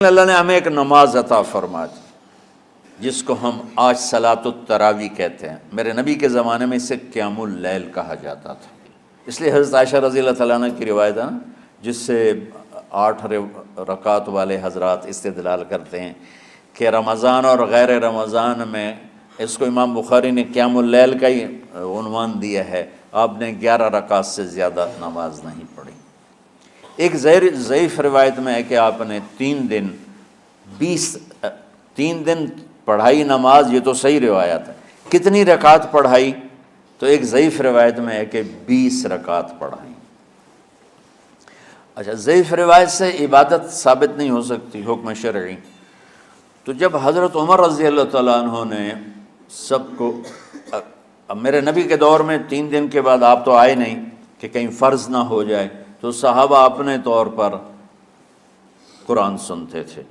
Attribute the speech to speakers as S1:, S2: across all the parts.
S1: اللہ نے ہمیں ایک نماز عطا فرما دی جس کو ہم آج صلاۃ التراویح کہتے ہیں۔ میرے نبی کے زمانے میں اسے قیام اللیل کہا جاتا تھا، اس لیے حضرت عائشہ رضی اللہ تعالیٰ عنہ کی روایت ہے نا، جس سے 8 رکعت والے حضرات استدلال کرتے ہیں کہ رمضان اور غیر رمضان میں اس کو امام بخاری نے قیام اللیل کا ہی عنوان دیا ہے، آپ نے 11 رکعت سے زیادہ نماز نہیں پڑھی۔ ایک ضعیف روایت میں ہے کہ آپ نے 3 دن پڑھائی نماز، یہ تو صحیح روایت ہے۔ کتنی رکعت پڑھائی؟ تو ایک ضعیف روایت میں ہے کہ 20 رکعت پڑھائی۔ اچھا، ضعیف روایت سے عبادت ثابت نہیں ہو سکتی حکم شرعی، تو جب حضرت عمر رضی اللہ تعالیٰ عنہ نے سب کو، اب میرے نبی کے دور میں 3 دن کے بعد آپ تو آئے نہیں کہ کہیں فرض نہ ہو جائے، تو صحابہ اپنے طور پر قرآن سنتے تھے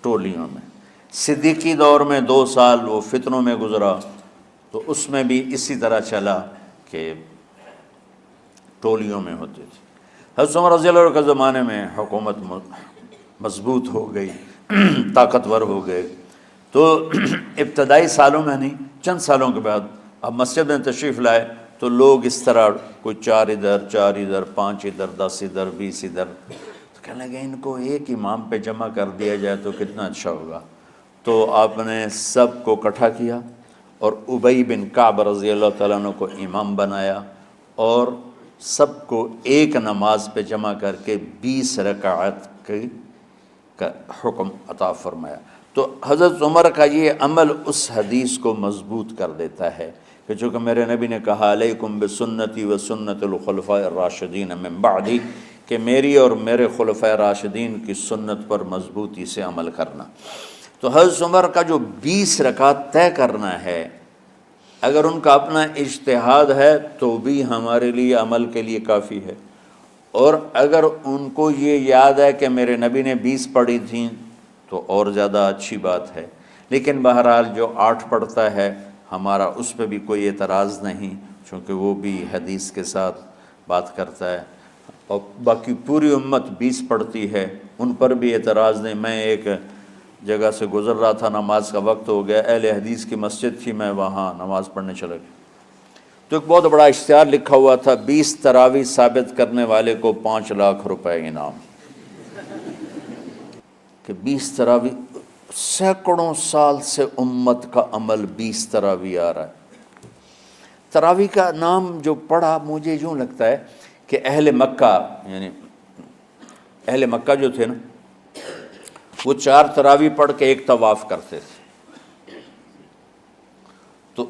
S1: ٹولیوں میں۔ صدیقی دور میں 2 سال وہ فتنوں میں گزرا، تو اس میں بھی اسی طرح چلا کہ ٹولیوں میں ہوتے تھے۔ حضرت عمر رضی اللہ عنہ کے زمانے میں حکومت مضبوط ہو گئی، طاقتور ہو گئے، تو ابتدائی سالوں میں نہیں، چند سالوں کے بعد اب مسجد میں تشریف لائے تو لوگ اس طرح کوئی 4 ادھر 4 ادھر 5 ادھر 10 ادھر 20 ادھر، تو کہنے لگے ان کو ایک امام پہ جمع کر دیا جائے تو کتنا اچھا ہوگا۔ تو آپ نے سب کو اکٹھا کیا اور ابی بن کعب رضی اللہ تعالیٰ عنہ کو امام بنایا اور سب کو ایک نماز پہ جمع کر کے 20 رکعت کا حکم عطا فرمایا۔ تو حضرت عمر کا یہ عمل اس حدیث کو مضبوط کر دیتا ہے کہ چونکہ میرے نبی نے کہا علیکم بسنتی و سنت الخلفاء الراشدین من بعدی، کہ میری اور میرے خلفاء راشدین کی سنت پر مضبوطی سے عمل کرنا۔ تو حضرت عمر کا جو 20 رکعت طے کرنا ہے، اگر ان کا اپنا اجتہاد ہے تو بھی ہمارے لیے عمل کے لیے کافی ہے، اور اگر ان کو یہ یاد ہے کہ میرے نبی نے 20 پڑھی تھیں تو اور زیادہ اچھی بات ہے۔ لیکن بہرحال جو 8 پڑھتا ہے ہمارا اس پہ بھی کوئی اعتراض نہیں، چونکہ وہ بھی حدیث کے ساتھ بات کرتا ہے، اور باقی پوری امت 20 پڑھتی ہے ان پر بھی اعتراض نہیں۔ میں ایک جگہ سے گزر رہا تھا، نماز کا وقت ہو گیا، اہل حدیث کی مسجد تھی، میں وہاں نماز پڑھنے چلا گیا، تو ایک بہت بڑا اشتہار لکھا ہوا تھا 20 تراویح ثابت کرنے والے کو 5 لاکھ روپے انعام، کہ 20 تراویح، سینکڑوں سال سے امت کا عمل 20 تراویح آ رہا ہے۔ تراویح کا نام جو پڑھا مجھے یوں لگتا ہے کہ اہل مکہ، یعنی اہل مکہ جو تھے نا، وہ 4 تراویح پڑھ کے ایک طواف کرتے تھے، تو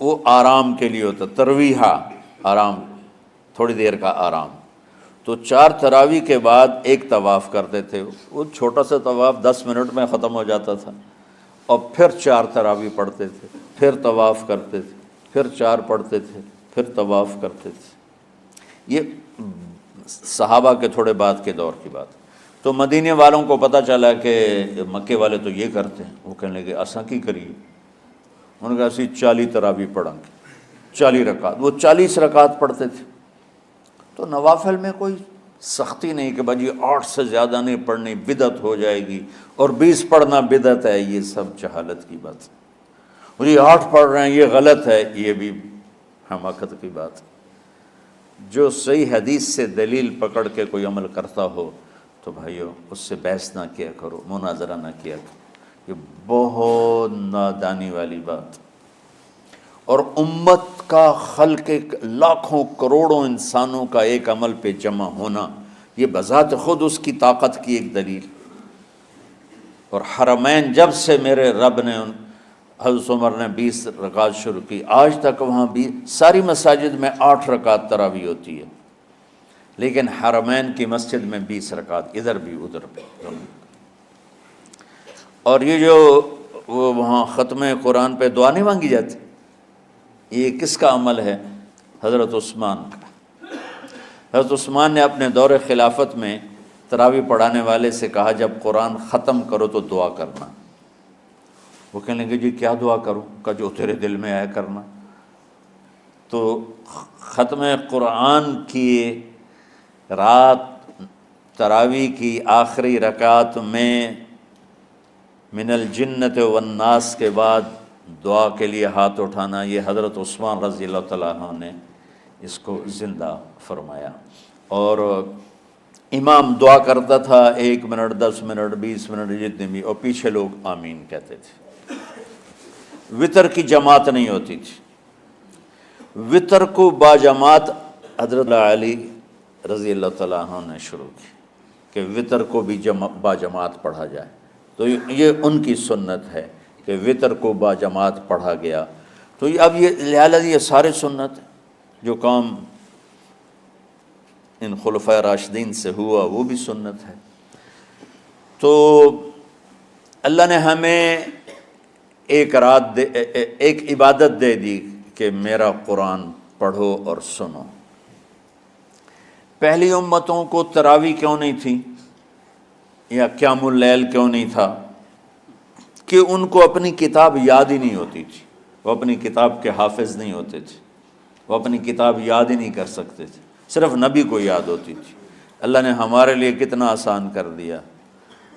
S1: وہ آرام کے لیے ہوتا، ترویحہ آرام، تھوڑی دیر کا آرام، تو 4 تراویح کے بعد ایک طواف کرتے تھے، وہ چھوٹا سا طواف 10 منٹ میں ختم ہو جاتا تھا، اور پھر 4 تراویح پڑھتے تھے، پھر طواف کرتے تھے، پھر 4 پڑھتے تھے، پھر طواف کرتے تھے۔ یہ صحابہ کے تھوڑے بعد کے دور کی بات۔ تو مدینے والوں کو پتہ چلا کہ مکے والے تو یہ کرتے ہیں، وہ کہنے لگے اساں کی کریے، انہوں نے کہا اسی 40 تراویح پڑھیں گے، 40 رکعت، وہ 40 رکعت پڑھتے تھے۔ تو نوافل میں کوئی سختی نہیں کہ بھائی 8 سے زیادہ نہیں پڑھنی، بدعت ہو جائے گی، اور 20 پڑھنا بدعت ہے، یہ سب جہالت کی بات ہے۔ اور یہ 8 پڑھ رہے ہیں یہ غلط ہے، یہ بھی حماقت کی بات ہے۔ جو صحیح حدیث سے دلیل پکڑ کے کوئی عمل کرتا ہو تو بھائیو اس سے بحث نہ کیا کرو، مناظرہ نہ کیا کرو، یہ بہت نادانی والی بات۔ اور امت کا خلق لاکھوں کروڑوں انسانوں کا ایک عمل پہ جمع ہونا، یہ بذات خود اس کی طاقت کی ایک دلیل۔ اور حرمین جب سے میرے رب نے حضرت عمر نے 20 رکعت شروع کی، آج تک وہاں بھی ساری مساجد میں 8 رکعت تراویح ہوتی ہے، لیکن حرمین کی مسجد میں 20 رکعت، ادھر بھی ادھر بھی۔ اور یہ جو وہ وہاں ختم قرآن پہ دعا نہیں مانگی جاتی، یہ کس کا عمل ہے؟ حضرت عثمان کا۔ حضرت عثمان نے اپنے دور خلافت میں تراویح پڑھانے والے سے کہا جب قرآن ختم کرو تو دعا کرنا۔ وہ کہنے لگے جی کیا دعا کروں؟ کہ جو تیرے دل میں آیا کرنا۔ تو ختم قرآن کی رات تراویح کی آخری رکعت میں من الجنت والناس کے بعد دعا کے لیے ہاتھ اٹھانا، یہ حضرت عثمان رضی اللہ تعالیٰ عنہ نے اس کو زندہ فرمایا۔ اور امام دعا کرتا تھا 1 منٹ 10 منٹ 20 منٹ جتنے بھی، اور پیچھے لوگ آمین کہتے تھے۔ وطر کی جماعت نہیں ہوتی تھی، وطر کو باجماعت حضرت علی رضی اللہ تعالیٰ عنہ نے شروع کی کہ وطر کو بھی باجماعت پڑھا جائے، تو یہ ان کی سنت ہے کہ وطر کو باجماعت پڑھا گیا۔ تو اب یہ لہٰذا یہ سارے سنت جو کام ان خلفۂ راشدین سے ہوا وہ بھی سنت ہے۔ تو اللہ نے ہمیں ایک عبادت دے دی کہ میرا قرآن پڑھو اور سنو۔ پہلی امتوں کو تراویح کیوں نہیں تھی یا قیام اللیل کیوں نہیں تھا؟ کہ ان کو اپنی کتاب یاد ہی نہیں ہوتی تھی، وہ اپنی کتاب کے حافظ نہیں ہوتے تھے، وہ اپنی کتاب یاد ہی نہیں کر سکتے تھے، صرف نبی کو یاد ہوتی تھی۔ اللہ نے ہمارے لیے کتنا آسان کر دیا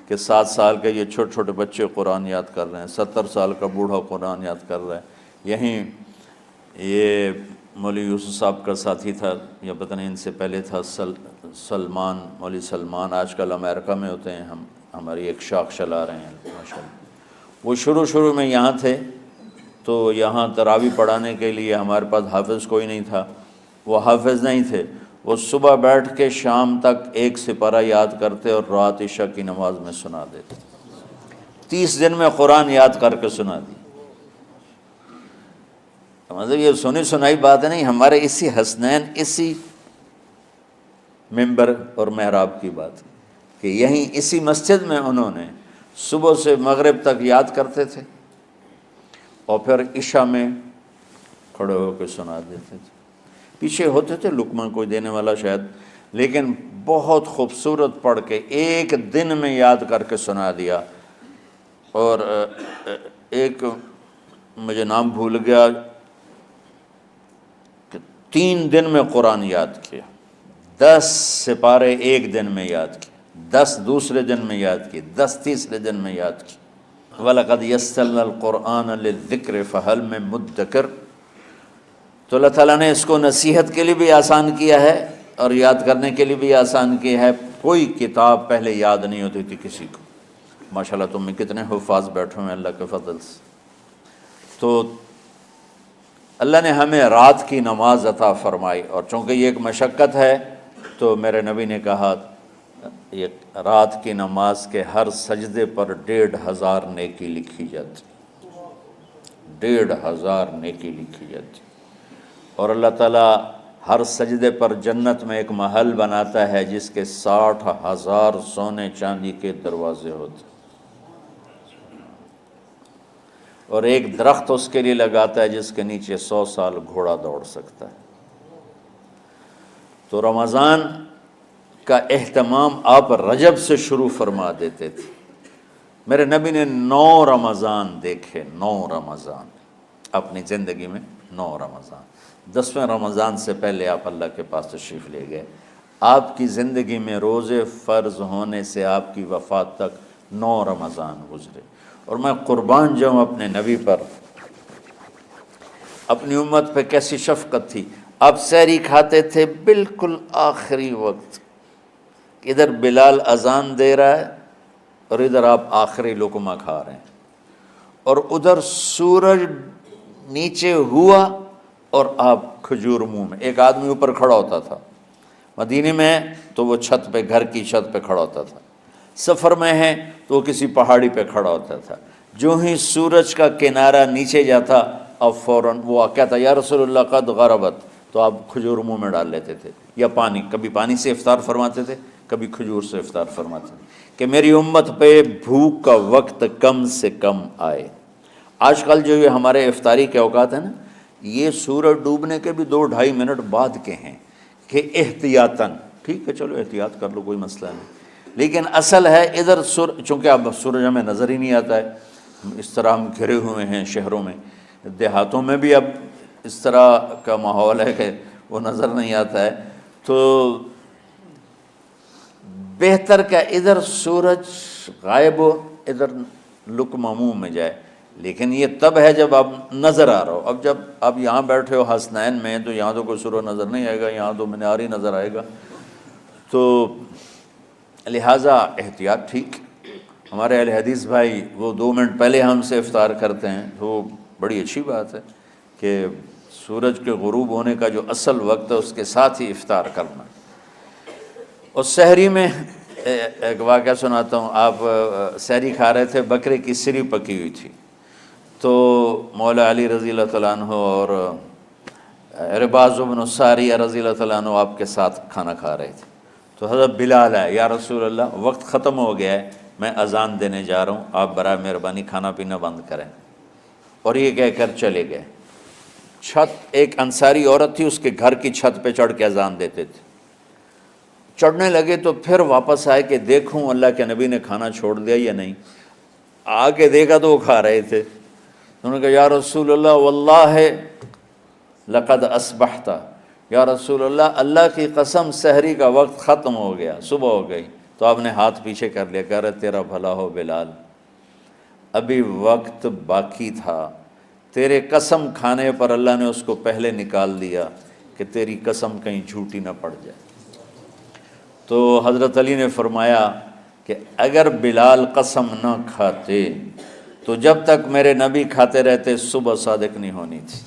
S1: کہ 7 سال کے یہ چھوٹے چھوٹے بچے قرآن یاد کر رہے ہیں، 70 سال کا بوڑھا قرآن یاد کر رہا ہے۔ یہیں یہ مولوی یوسف صاحب کا ساتھی تھا یا پتہ نہیں ان سے پہلے تھا، سلمان، مولوی سلمان، آج کل امریکہ میں ہوتے ہیں، ہماری ایک شاخ چلا رہے ہیں ماشاءاللہ۔ وہ شروع میں یہاں تھے تو یہاں تراویح پڑھانے کے لیے ہمارے پاس حافظ کوئی نہیں تھا، وہ حافظ نہیں تھے، وہ صبح بیٹھ کے شام تک 1 سپارہ یاد کرتے اور رات عشاء کی نماز میں سنا دیتے۔ 30 دن میں قرآن یاد کر کے سنا دی۔ مطلب یہ سنی سنائی بات نہیں، ہمارے اسی حسنین، اسی ممبر اور محراب کی بات کہ یہیں اسی مسجد میں انہوں نے صبح سے مغرب تک یاد کرتے تھے اور پھر عشاء میں کھڑے ہو کے سنا دیتے تھے۔ پیچھے ہوتے تھے لقمہ کوئی دینے والا شاید، لیکن بہت خوبصورت پڑھ کے 1 دن میں یاد کر کے سنا دیا۔ اور ایک مجھے نام بھول گیا کہ 3 دن میں قرآن یاد کیا، 10 سپارے 1 دن میں یاد کیے، 10 دوسرے دن میں یاد کیے، 10 تیسرے دن میں یاد کیے۔ وَلَقَدْ يَسَّرْنَا الْقُرْآنَ لِلذِّكْرِ فَهَلْ مِن مُدَّكِرٍ۔ تو اللہ تعالیٰ نے اس کو نصیحت کے لیے بھی آسان کیا ہے اور یاد کرنے کے لیے بھی آسان کیا ہے۔ کوئی کتاب پہلے یاد نہیں ہوتی تھی کسی کو، ماشاءاللہ تم میں کتنے حفاظ بیٹھے ہیں اللہ کے فضل سے۔ تو اللہ نے ہمیں رات کی نماز عطا فرمائی، اور چونکہ یہ ایک مشقت ہے تو میرے نبی نے کہا یہ رات کی نماز کے ہر سجدے پر 1500 نیکی لکھی جاتی، 1500 نیکی لکھی جاتی۔ اور اللہ تعالیٰ ہر سجدے پر جنت میں ایک محل بناتا ہے جس کے 60,000 سونے چاندی کے دروازے ہوتے ہیں، اور ایک درخت اس کے لیے لگاتا ہے جس کے نیچے 100 سال گھوڑا دوڑ سکتا ہے۔ تو رمضان کا اہتمام آپ رجب سے شروع فرما دیتے تھے۔ میرے نبی نے 9 رمضان دیکھے، 9 رمضان اپنی زندگی میں، 9 رمضان۔ 10ویں رمضان سے پہلے آپ اللہ کے پاس تشریف لے گئے۔ آپ کی زندگی میں روزے فرض ہونے سے آپ کی وفات تک 9 رمضان گزرے، اور میں قربان جاؤں اپنے نبی پر، اپنی امت پہ کیسی شفقت تھی۔ آپ سحری کھاتے تھے بالکل آخری وقت، ادھر بلال اذان دے رہا ہے اور ادھر آپ آخری لقمہ کھا رہے ہیں، اور ادھر سورج نیچے ہوا اور آپ کھجور منہ میں۔ ایک آدمی اوپر کھڑا ہوتا تھا مدینے میں تو وہ چھت پہ، گھر کی چھت پہ کھڑا ہوتا تھا، سفر میں ہے تو وہ کسی پہاڑی پہ کھڑا ہوتا تھا۔ جو ہی سورج کا کنارہ نیچے جاتا اب فوراً وہ کہتا یا رسول اللہ قد غربت، تو آپ کھجور منہ میں ڈال لیتے تھے، یا پانی، کبھی پانی سے افطار فرماتے تھے، کبھی کھجور سے افطار فرماتے تھے، کہ میری امت پہ بھوک کا وقت کم سے کم آئے۔ آج کل جو یہ ہمارے افطاری کے اوقات ہیں نا، یہ سورج ڈوبنے کے بھی 2-2.5 منٹ بعد کے ہیں کہ احتیاطاً، ٹھیک ہے چلو احتیاط کر لو کوئی مسئلہ نہیں، لیکن اصل ہے ادھر چونکہ اب سورج ہمیں نظر ہی نہیں آتا ہے، اس طرح ہم گھرے ہوئے ہیں شہروں میں، دیہاتوں میں بھی اب اس طرح کا ماحول ہے کہ وہ نظر نہیں آتا ہے، تو بہتر کہ ادھر سورج غائب ہو، ادھر لقمہ منہ میں جائے، لیکن یہ تب ہے جب آپ نظر آ رہا ہو۔ اب جب آپ یہاں بیٹھے ہو حسنین میں تو یہاں تو کوئی سورہ نظر نہیں آئے گا، یہاں تو مینار ہی نظر آئے گا، تو لہٰذا احتیاط ٹھیک۔ ہمارے اہل حدیث بھائی وہ 2 منٹ پہلے ہم سے افطار کرتے ہیں، تو بڑی اچھی بات ہے کہ سورج کے غروب ہونے کا جو اصل وقت ہے اس کے ساتھ ہی افطار کرنا۔ اور سحری میں ایک واقعہ سناتا ہوں، آپ سحری کھا رہے تھے، بکرے کی سری پکی ہوئی تھی، تو مولا علی رضی اللہ تعالیٰ عنہ اور عرباض بن ساریہ رضی اللہ تعالیٰ عنہ آپ کے ساتھ کھانا کھا رہے تھے، تو حضرت بلال ہے، یا رسول اللہ وقت ختم ہو گیا ہے، میں اذان دینے جا رہا ہوں، آپ برائے مہربانی کھانا پینا بند کریں۔ اور یہ کہہ کر چلے گئے۔ چھت، ایک انصاری عورت تھی، اس کے گھر کی چھت پہ چڑھ کے اذان دیتے تھے۔ چڑھنے لگے تو پھر واپس آئے کہ دیکھوں اللہ کے نبی نے کھانا چھوڑ دیا یا نہیں، آ کے دیکھا تو وہ کھا رہے تھے۔ انہوں نے کہا یا رسول اللہ واللہ لقد اصبحت، یا رسول اللہ اللہ کی قسم سحری کا وقت ختم ہو گیا، صبح ہو گئی۔ تو آپ نے ہاتھ پیچھے کر لیا، کہہ رہے تیرا بھلا ہو بلال، ابھی وقت باقی تھا، تیرے قسم کھانے پر اللہ نے اس کو پہلے نکال دیا کہ تیری قسم کہیں جھوٹی نہ پڑ جائے۔ تو حضرت علی نے فرمایا کہ اگر بلال قسم نہ کھاتے تو جب تک میرے نبی کھاتے رہتے صبح صادق نہیں ہونی تھی۔